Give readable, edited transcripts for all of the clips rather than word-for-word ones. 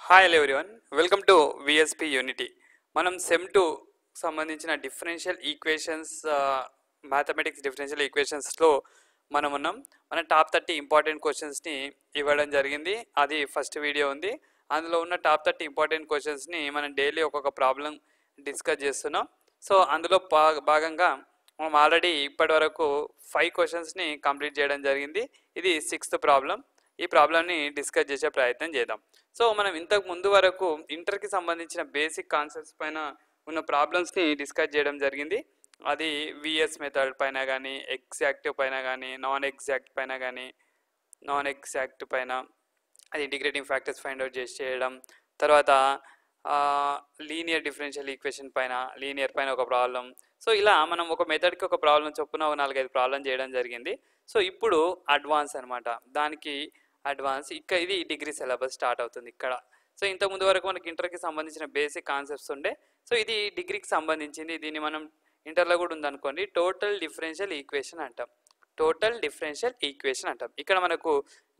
Hi everyone, welcome to VSP unity. మనం sem 2 సంబంధించిన differential equations, mathematics differential ఈక్వేషన్స్లో మనం ఉన్నాం. మన టాప్ 30 ఇంపార్టెంట్ క్వశ్చన్స్ని ఇవ్వడం జరిగింది. అది ఫస్ట్ వీడియో ఉంది. అందులో ఉన్న టాప్ 30 ఇంపార్టెంట్ క్వశ్చన్స్ని మనం డైలీ ఒక్కొక్క ప్రాబ్లం డిస్కస్ చేస్తున్నాం. సో అందులో భాగంగా మనం ఆల్రెడీ ఇప్పటి వరకు 5 క్వశ్చన్స్ని కంప్లీట్ చేయడం జరిగింది. ఇది 6th ప్రాబ్లం. ఈ ప్రాబ్లమ్ని డిస్కస్ చేసే ప్రయత్నం చేద్దాం. సో మనం ఇంతకు ముందు వరకు ఇంటర్కి సంబంధించిన బేసిక్ కాన్సెప్ట్స్ పైన ఉన్న ప్రాబ్లమ్స్ని డిస్కస్ చేయడం జరిగింది. అది విఎస్ మెథడ్ పైన కానీ, ఎగ్జాక్టివ్ పైన కానీ, నాన్ ఎగ్జాక్ట్ పైన అది ఇంటిగ్రేటింగ్ ఫ్యాక్టర్స్ ఫైండ్ అవుట్ చేసి చేయడం, తర్వాత లీనియర్ డిఫరెన్షియల్ ఈక్వేషన్ పైన, లీనియర్ పైన ఒక ప్రాబ్లం. సో ఇలా మనం ఒక మెథడ్కి ఒక ప్రాబ్లం చొప్పున 4-5 ప్రాబ్లం చేయడం జరిగింది. సో ఇప్పుడు అడ్వాన్స్ అనమాట, దానికి అడ్వాన్స్ ఇది డిగ్రీ సిలబస్ స్టార్ట్ అవుతుంది ఇక్కడ. సో ఇంతకుముందు వరకు మనకి ఇంటర్కి సంబంధించిన బేసిక్ కాన్సెప్ట్స్ ఉండే. సో ఇది డిగ్రీకి సంబంధించింది. దీన్ని మనం ఇంటర్లో కూడా ఉందనుకోండి, టోటల్ డిఫరెన్షియల్ ఈక్వేషన్ అంటాం. ఇక్కడ మనకు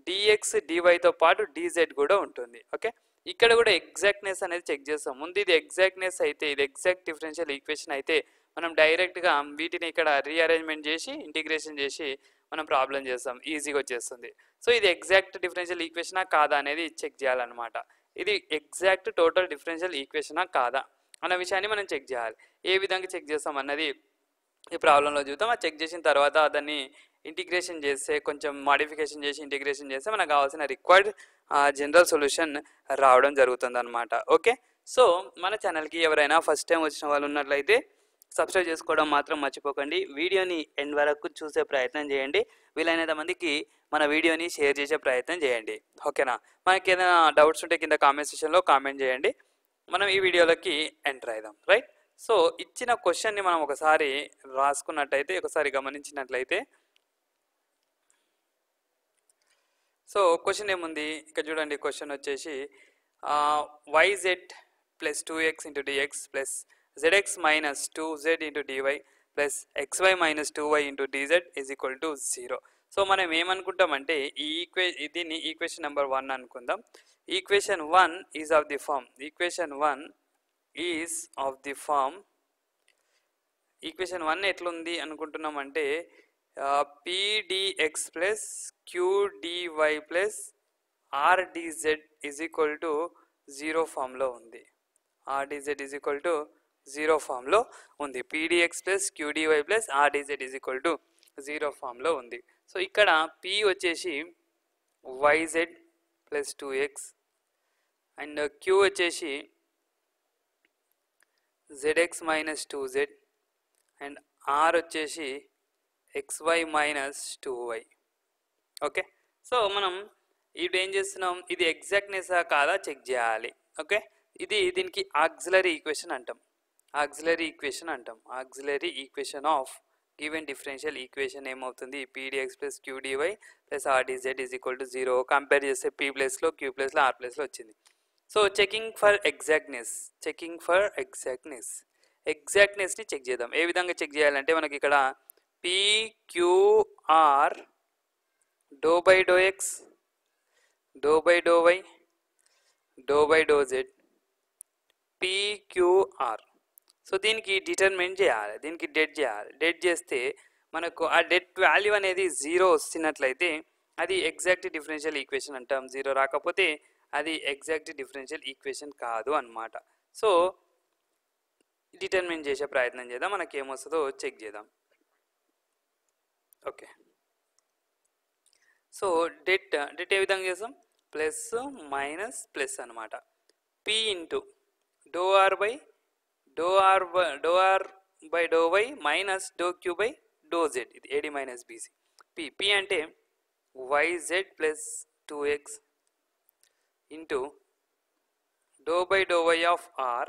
డిఎక్స్ డివైతో పాటు డిజెడ్ కూడా ఉంటుంది. ఓకే, ఇక్కడ కూడా ఎగ్జాక్ట్నెస్ అనేది చెక్ చేస్తాం. ముందు ఇది ఎగ్జాక్ట్నెస్ అయితే, ఇది ఎగ్జాక్ట్ డిఫరెన్షియల్ ఈక్వేషన్ అయితే మనం డైరెక్ట్గా వీటిని ఇక్కడ రీఅరేంజ్మెంట్ చేసి ఇంటిగ్రేషన్ చేసి మనం ప్రాబ్లం చేస్తాం, ఈజీగా వచ్చేస్తుంది. సో ఇది ఎగ్జాక్ట్ డిఫరెన్షియల్ ఈక్వేషనా కాదా అనేది చెక్ చేయాలన్నమాట. ఇది ఎగ్జాక్ట్ టోటల్ డిఫరెన్షియల్ ఈక్వేషనా కాదా అన్న విషయాన్ని మనం చెక్ చేయాలి. ఏ విధంగా చెక్ చేస్తాం అన్నది ఈ ప్రాబ్లంలో చూద్దాం. అది చెక్ చేసిన తర్వాత దాన్ని ఇంటిగ్రేషన్ చేస్తే, కొంచెం మాడిఫికేషన్ చేసి ఇంటిగ్రేషన్ చేస్తే మనకు కావాల్సిన రిక్వైర్డ్ జనరల్ సొల్యూషన్ రావడం జరుగుతుంది అనమాట. ఓకే, సో మన ఛానల్కి ఎవరైనా ఫస్ట్ టైం వచ్చిన వాళ్ళు ఉన్నట్లయితే సబ్స్క్రైబ్ చేసుకోవడం మాత్రం మర్చిపోకండి. వీడియోని ఎండ్ వరకు చూసే ప్రయత్నం చేయండి. వీలైనంత మందికి మన వీడియోని షేర్ చేసే ప్రయత్నం చేయండి. ఓకేనా? మనకి ఏదైనా డౌట్స్ ఉంటే కింద కామెంట్ సెక్షన్లో కామెంట్ చేయండి. మనం ఈ వీడియోలోకి ఎంటర్ అవుదాం. రైట్, సో ఇచ్చిన క్వశ్చన్ని మనం ఒకసారి రాసుకున్నట్టయితే, ఒకసారి గమనించినట్లయితే, సో క్వశ్చన్ ఏముంది ఇక్కడ చూడండి. క్వశ్చన్ వచ్చేసి yz plus 2x into dx plus zx minus 2z into dy plus xy minus 2y into dz is equal to 0. So మనం ఏమనుకుంటామంటే దీన్ని ఈక్వేషన్ నెంబర్ 1 అనుకుందాం. Equation 1 is of the form, equation 1 ఎట్లుంది అనుకుంటున్నామంటే pdx plus qdy plus rdz is equal to 0 ఫామ్లో ఉంది. rdz is equal to 0 ఫామ్లో ఉంది. pdx plus qdy plus rdz is equal to 0 ఫామ్లో ఉంది. సో ఇక్కడ p వచ్చేసి yz plus 2x and q వచ్చేసి zx minus 2z and r వచ్చేసి xy minus 2y. Okay, so మనం ఇప్పుడు ఏం చేస్తున్నాం, ఇది ఎగ్జాక్ట్నెస్సా కాదా చెక్ చేయాలి. ఓకే, దీనికి ఆక్సిలరీ ఈక్వేషన్ అంటాం. Auxiliary equation of given differential equation ఏమవుతుంది, pdx plus qdy plus rdz is equal to 0. Compare చేస్తే p ప్లస్లో q ప్లస్లో r ప్లస్లో వచ్చింది. సో చెకింగ్ ఫర్ ఎగ్జాక్ట్నెస్ని చెక్ చేద్దాం. ఏ విధంగా చెక్ చేయాలంటే మనకి ఇక్కడ pqr do by do x do by do y do by do z pqr. So దీనికి డిటర్మిన్ చేయాలి, దీనికి డెట్ చేయాలి. డెట్ చేస్తే మనకు ఆ డెట్ వాల్యూ అనేది 0 వస్తున్నట్లయితే అది ఎగ్జాక్ట్ డిఫరెన్షియల్ ఈక్వేషన్ అంటాం. 0 రాకపోతే అది ఎగ్జాక్ట్ డిఫరెన్షియల్ ఈక్వేషన్ కాదు అన్నమాట. సో డిటర్మిన్ చేసే ప్రయత్నం చేద్దాం, మనకి ఏమొస్తుందో చెక్ చేద్దాం. ఓకే, సో డెట్ ఏ విధంగా చేస్తాం, ప్లస్ మైనస్ ప్లస్ అనమాట. p into do r by do y minus do q by do z, ఇది ఏడి మైనస్ బీసీ. p అంటే yz plus 2x into do by do y of r,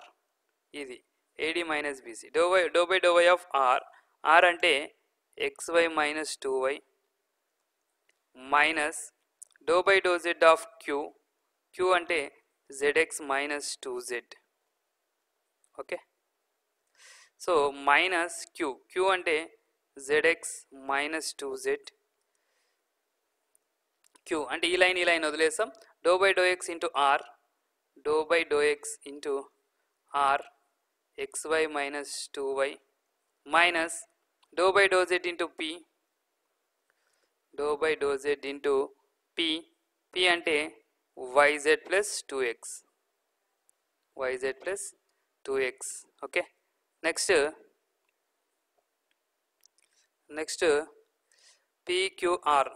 ఇది ad minus bc. Do by do y of r అంటే xy minus 2y minus do by do z of q అంటే zx minus 2z. Okay, so minus q అంటే zx minus 2z, q అంటే ఈ line వదిలేస్తాం. Do by do x into r do by do x into r xy minus 2y minus dou by dou z into p, dou by dou z into p అంటే yz plus 2x, yz plus 2x. Okay, next pqr,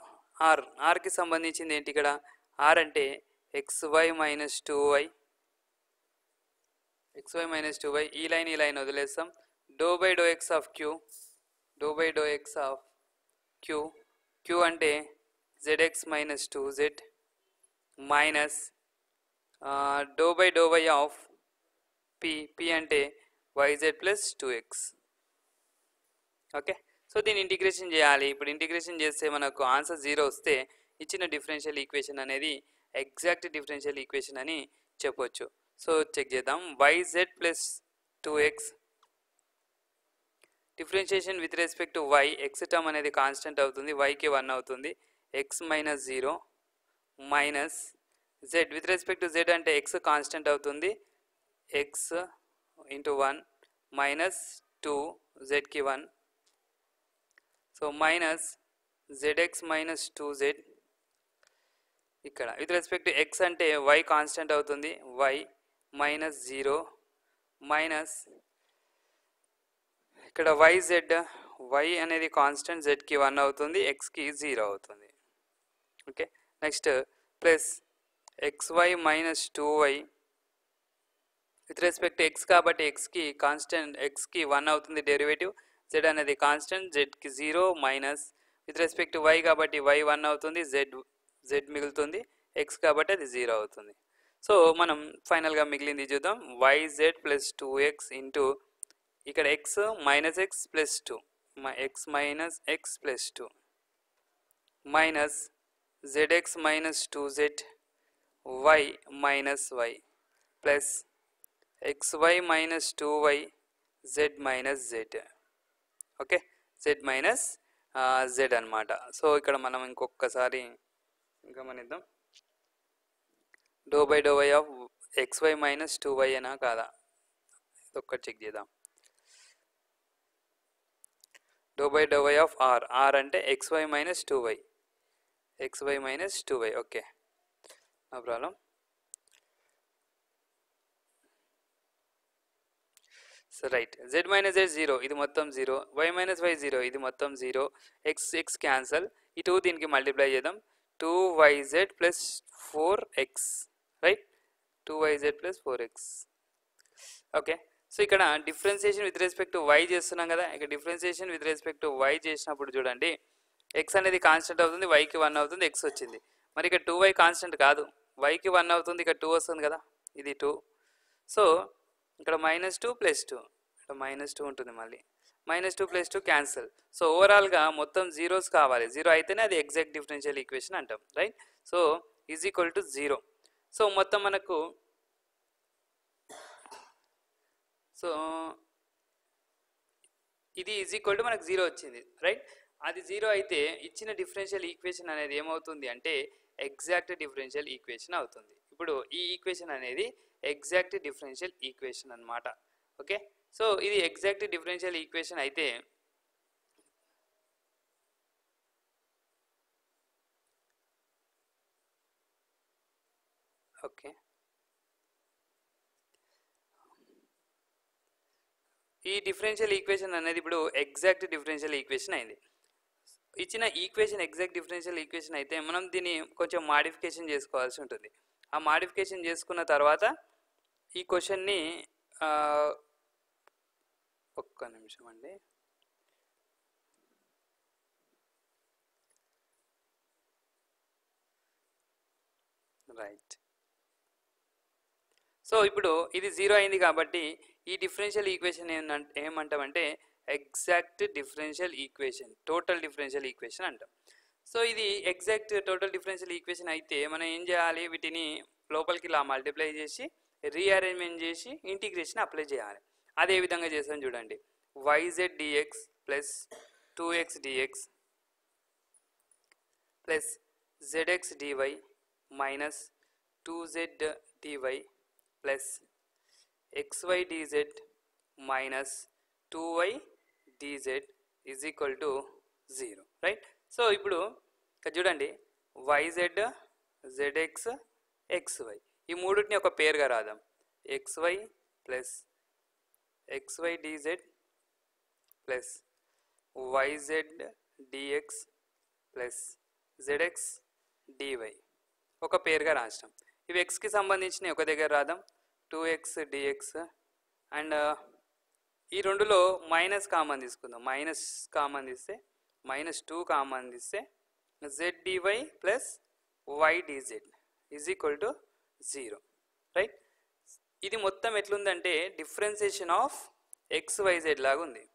rకి సంబంధించింది ఏంటి ఇక్కడ? r అంటే xy minus 2y, xy minus 2y, ఈ line వదిలేస్తాం. Do by do x of q, do by do x of q అంటే zx minus 2z minus do by do y of p అంటే yz plus 2x. Okay, so దీన్ని integration చేయాలి. ఇప్పుడు integration చేస్తే మనకు answer 0 వస్తే ఇచ్చిన డిఫరెన్షియల్ ఈక్వేషన్ అనేది ఎగ్జాక్ట్ డిఫరెన్షియల్ ఈక్వేషన్ అని చెప్పొచ్చు. సో చెక్ చేద్దాం. yz plus 2x differentiation with respect to y, x term అనేది కాన్స్టెంట్ అవుతుంది, yకి 1 అవుతుంది, x minus 0 minus z with respect to z అంటే x కాన్స్టెంట్ అవుతుంది, x into 1 minus 2 zకి 1, so minus zx minus 2z. ఇక్కడ with respect to x అంటే y constant అవుతుంది, y minus 0 minus ఇక్కడ y అనేది కాన్స్టెంట్, zకి 1 అవుతుంది, xకి 0 అవుతుంది. Okay, next plus xy minus 2y with respect x కాబట్టి xకి కాన్స్టెంట్, xకి 1 అవుతుంది డెరివేటివ్, z అనేది constant, zకి 0 minus with respect to y కాబట్టి y 1 అవుతుంది, z మిగులుతుంది, x కాబట్టి అది 0 అవుతుంది. సో మనం ఫైనల్గా మిగిలింది చూద్దాం. yz ప్లస్ 2x ఇంటూ ఇక్కడ x minus x plus 2, x minus x plus 2 minus zx minus 2z y minus y plus xy minus 2y z minus z. Okay, z minus z అనమాట. So ఇక్కడ మనం ఇంకొకసారి గమనిద్దాం. Do by do y of xy minus 2y అయినా కాదా ఒక్కటి check చేద్దాం. Do by do y of r అంటే xy minus 2y, xy minus 2y. Okay, no problem. So right, z minus z 0, ఇది మొత్తం 0, y మైనస్ y 0, ఇది మొత్తం 0, x cancel, ఈ 2 దీనికి మల్టిప్లై చేద్దాం, 2yz plus 4x, right, 2yz plus 4x. Okay, so ఇక్కడ differentiation with respect to y చేస్తున్నాం కదా, ఇక్కడ differentiation with respect to y చేసినప్పుడు చూడండి, x అనేది కాన్స్టెంట్ అవుతుంది, yకి 1 అవుతుంది, x వచ్చింది. మరి ఇక్కడ 2y కాన్స్టెంట్ కాదు, yకి 1 అవుతుంది, ఇక్కడ 2 వస్తుంది కదా, ఇది 2. సో ఇక్కడ మైనస్ 2 ప్లస్ 2, ఇక్కడ మైనస్ 2 ఉంటుంది, మళ్ళీ మైనస్ 2 ప్లస్ 2 క్యాన్సల్. సో ఓవరాల్గా మొత్తం జీరోస్ కావాలి, 0 అయితేనే అది ఎగ్జాక్ట్ డిఫరెన్షియల్ ఈక్వేషన్ అంటాం, right. So is equal to 0. So మొత్తం మనకు సో ఇది ఈజ్ ఈక్వల్ టు మనకు 0 వచ్చింది, రైట్. అది 0 అయితే ఇచ్చిన డిఫరెన్షియల్ ఈక్వేషన్ అనేది ఏమవుతుంది అంటే ఎగ్జాక్ట్ డిఫరెన్షియల్ ఈక్వేషన్ అవుతుంది. ఇప్పుడు ఈ ఈక్వేషన్ అనేది ఎగ్జాక్ట్ డిఫరెన్షియల్ ఈక్వేషన్ అన్నమాట. ఓకే, సో ఇది ఎగ్జాక్ట్ డిఫరెన్షియల్ ఈక్వేషన్ అయితే ఓకే, ఈ డిఫరెన్షియల్ ఈక్వేషన్ అనేది ఇప్పుడు ఎగ్జాక్ట్ డిఫరెన్షియల్ ఈక్వేషన్ అయింది. ఇచ్చిన ఈక్వేషన్ ఎగ్జాక్ట్ డిఫరెన్షియల్ ఈక్వేషన్ అయితే మనం దీన్ని కొంచెం మాడిఫికేషన్ చేసుకోవాల్సి ఉంటుంది. ఆ మాడిఫికేషన్ చేసుకున్న తర్వాత ఈ క్వశ్చన్ని ఒక్క నిమిషం అండి, రైట్. సో ఇప్పుడు ఇది 0 అయింది కాబట్టి ఈ డిఫరెన్షియల్ ఈక్వేషన్ ఏమంటామంటే exact differential equation, total differential equation అంటాం. సో ఇది ఎగ్జాక్ట్ టోటల్ డిఫరెన్షియల్ ఈక్వేషన్ అయితే మనం ఏం చేయాలి, వీటిని లోపలికి ఇలా మల్టిప్లై చేసి రీఅరేంజ్మెంట్ చేసి ఇంటిగ్రేషన్ అప్లై చేయాలి. అదే విధంగా చేస్తాం చూడండి, yz dx plus 2x dx plus zx dy minus 2z dy plus xy dz minus 2y dz is equal to 0, right. So ఇప్పుడు ఇక్కడ చూడండి yz zx xy ఈ మూడింటిని ఒక పేరుగా రాద్దాం. xy plus xy dz plus yz dx plus zx dy ఒక పేరుగా రాసినాం. ఇవి xకి సంబంధించిన ఒక దగ్గర రాద్దాం. 2x dx అండ్ ఈ రెండులో మైనస్ కామన్ తీసుకుందాం. మైనస్ కామన్ తీస్తే -2 కామన్ తీస్తే z dy plus y dz is equal to 0, right. ఇది మొత్తం ఎట్లుందంటే డిఫరెన్సియేషన్ ఆఫ్ xyz లాగా ఉంది.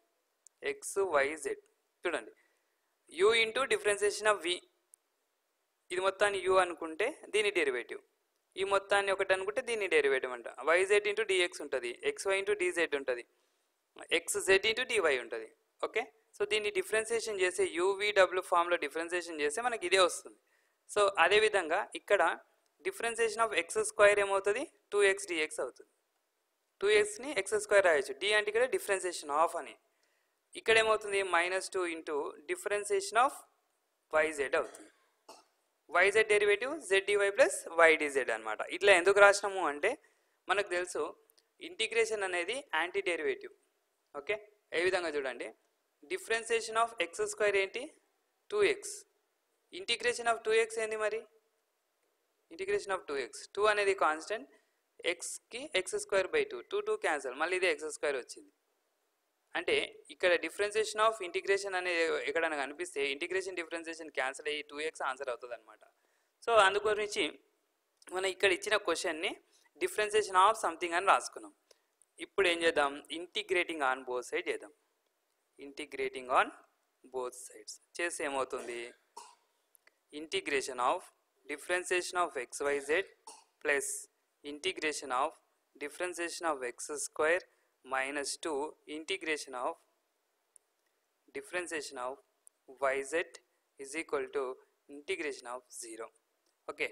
xyz చూడండి u into differentiation of v, ఇది మొత్తాన్ని u అనుకుంటే దీని డెరివేటివ్, ఈ మొత్తాన్ని ఒకటి అనుకుంటే దీని డెరివేటివ్ అంట. yz ఇంటూ dx ఉంటుంది, xy ఇంటూ dz ఉంటుంది, xz ఇంటూ dy ఉంటుంది. ఓకే, సో దీన్ని డిఫరెన్సియేషన్ చేస్తే uvw ఫామ్లో డిఫరెన్సియేషన్ చేస్తే మనకి ఇదే వస్తుంది. సో అదేవిధంగా ఇక్కడ డిఫరెన్సియేషన్ ఆఫ్ ఎక్స్ స్క్వేర్ ఏమవుతుంది, 2x dx అవుతుంది. 2xని ఎక్స్ స్క్వేర్ రాయొచ్చు, d అంటే ఇక్కడ డిఫరెన్సియేషన్ ఆఫ్ అని. ఇక్కడ ఏమవుతుంది -2 ఇంటూ డిఫరెన్సియేషన్ ఆఫ్ yz అవుతుంది. yz derivative zdy plus ydz అనమాట. ఇట్లా ఎందుకు రాసినాము అంటే మనకు తెలుసు ఇంటిగ్రేషన్ అనేది యాంటీ డెరివేటివ్. ఓకే, ఏ విధంగా చూడండి, డిఫరెన్సియేషన్ ఆఫ్ ఎక్స్ స్క్వేర్ ఏంటి 2x, ఇంటిగ్రేషన్ ఆఫ్ 2x ఏంది మరి, ఇంటిగ్రేషన్ ఆఫ్ 2x, 2 అనేది కాన్స్టెంట్, ఎక్స్కి ఎక్స్ స్క్వేర్ బై 2, 2 క్యాన్సల్, మళ్ళీ ఇదే ఎక్స్ స్క్వేర్ వచ్చింది. అంటే ఇక్కడ డిఫరెన్సియేషన్ ఆఫ్ ఇంటిగ్రేషన్ అనేది ఎక్కడైనా కనిపిస్తే ఇంటిగ్రేషన్ డిఫరెన్సియేషన్ క్యాన్సిల్ అయ్యి 2x ఆన్సర్ అవుతుంది అనమాట. సో అందుగురించి మనం ఇక్కడ ఇచ్చిన క్వశ్చన్ని డిఫరెన్సియేషన్ ఆఫ్ సంథింగ్ అని రాసుకున్నాం. ఇప్పుడు ఏం చేద్దాం, ఇంటిగ్రేటింగ్ ఆన్ బోత్ సైడ్ చేద్దాం. ఇంటిగ్రేటింగ్ ఆన్ బోత్ సైడ్స్ చేస్తే ఏమవుతుంది, integration of differentiation of xyz plus integration of differentiation of x square -2 integration of differentiation of yz is equal to integration of 0. Okay,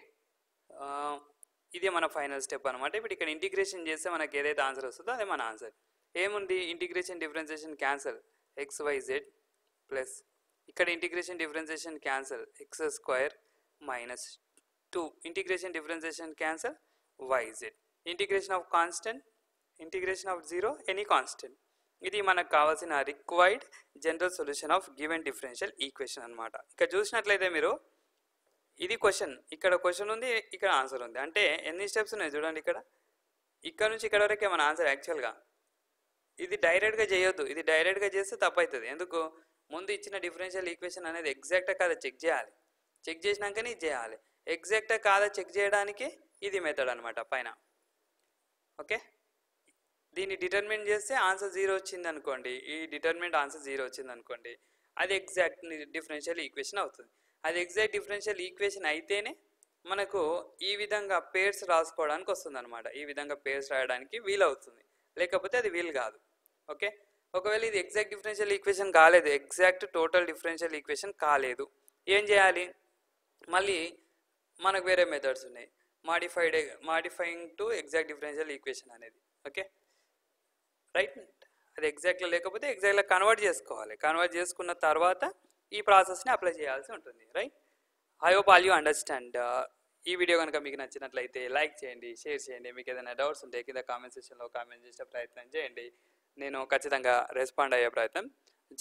ఇదే మన final step అనమాట. ఇప్పుడు ఇక్కడ integration చేస్తే మనకి ఏదైతే ఆన్సర్ వస్తుందో అదే మన ఆన్సర్. ఏముంది, integration differentiation cancel xyz plus ఇక్కడ integration differentiation cancel x square -2 integration differentiation cancel yz, integration of constant, integration of 0 any constant. ఇది మనకు కావాల్సిన required general solution of given differential equation అనమాట. ఇక్కడ చూసినట్లయితే మీరు ఇది క్వశ్చన్, ఇక్కడ క్వశ్చన్ ఉంది, ఇక్కడ ఆన్సర్ ఉంది. అంటే ఎన్ని స్టెప్స్ ఉన్నాయి చూడండి. ఇక్కడ నుంచి ఇక్కడ వరకే మన ఆన్సర్. యాక్చువల్గా ఇది డైరెక్ట్గా చేయొద్దు, ఇది డైరెక్ట్గా చేస్తే తప్పవుతుంది. ఎందుకు, ముందు ఇచ్చిన డిఫరెన్షియల్ ఈక్వేషన్ అనేది ఎగ్జాక్టా కాదా చెక్ చేయాలి, చెక్ చేసినాకనే ఇది చేయాలి. ఎగ్జాక్టా కాదా చెక్ చేయడానికి ఇది మెథడ్ అనమాట పైన. ఓకే, దీన్ని డిటర్మిన్ చేస్తే ఆన్సర్ 0 వచ్చింది అనుకోండి, ఈ డిటర్మినెంట్ ఆన్సర్ 0 వచ్చింది అనుకోండి, అది ఎగ్జాక్ట్ డిఫరెన్షియల్ ఈక్వేషన్ అవుతుంది. అది ఎగ్జాక్ట్ డిఫరెన్షియల్ ఈక్వేషన్ అయితేనే మనకు ఈ విధంగా పేర్స్ రాసుకోవడానికి వస్తుంది అనమాట. ఈ విధంగా పేర్స్ రాయడానికి వీలు అవుతుంది, లేకపోతే అది వీలు కాదు. ఓకే, ఒకవేళ ఇది ఎగ్జాక్ట్ డిఫరెన్షియల్ ఈక్వేషన్ కాలేదు, ఎగ్జాక్ట్ టోటల్ డిఫరెన్షియల్ ఈక్వేషన్ కాలేదు, ఏం చేయాలి, మళ్ళీ మనకు వేరే మెథడ్స్ ఉన్నాయి, modifying to exact differential equation అనేది. Okay, right. అది ఎగ్జాక్ట్లో లేకపోతే ఎగ్జాక్ట్లో కన్వర్ట్ చేసుకోవాలి, కన్వర్ట్ చేసుకున్న తర్వాత ఈ ప్రాసెస్ని అప్లై చేయాల్సి ఉంటుంది. Right, I hope all you understand. ఈ వీడియో కనుక మీకు నచ్చినట్లయితే లైక్ చేయండి, షేర్ చేయండి. మీకు ఏదైనా డౌట్స్ ఉంటే కింద కామెంట్ సెక్షన్లో కామెంట్ చేసే ప్రయత్నం చేయండి, నేను ఖచ్చితంగా రెస్పాండ్ అయ్యే ప్రయత్నం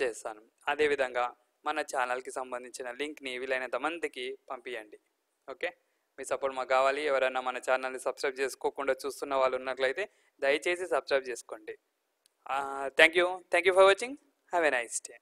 చేస్తాను. అదేవిధంగా మన ఛానల్కి సంబంధించిన లింక్ని వీలైనంత మందికి పంపించండి. ఓకే, మీ సపోర్ట్ మాకు కావాలి. ఎవరైనా మన ఛానల్ని సబ్స్క్రైబ్ చేసుకోకుండా చూస్తున్న వాళ్ళు ఉన్నట్లయితే దయచేసి సబ్స్క్రైబ్ చేసుకోండి. Thank you for watching. Have a nice day.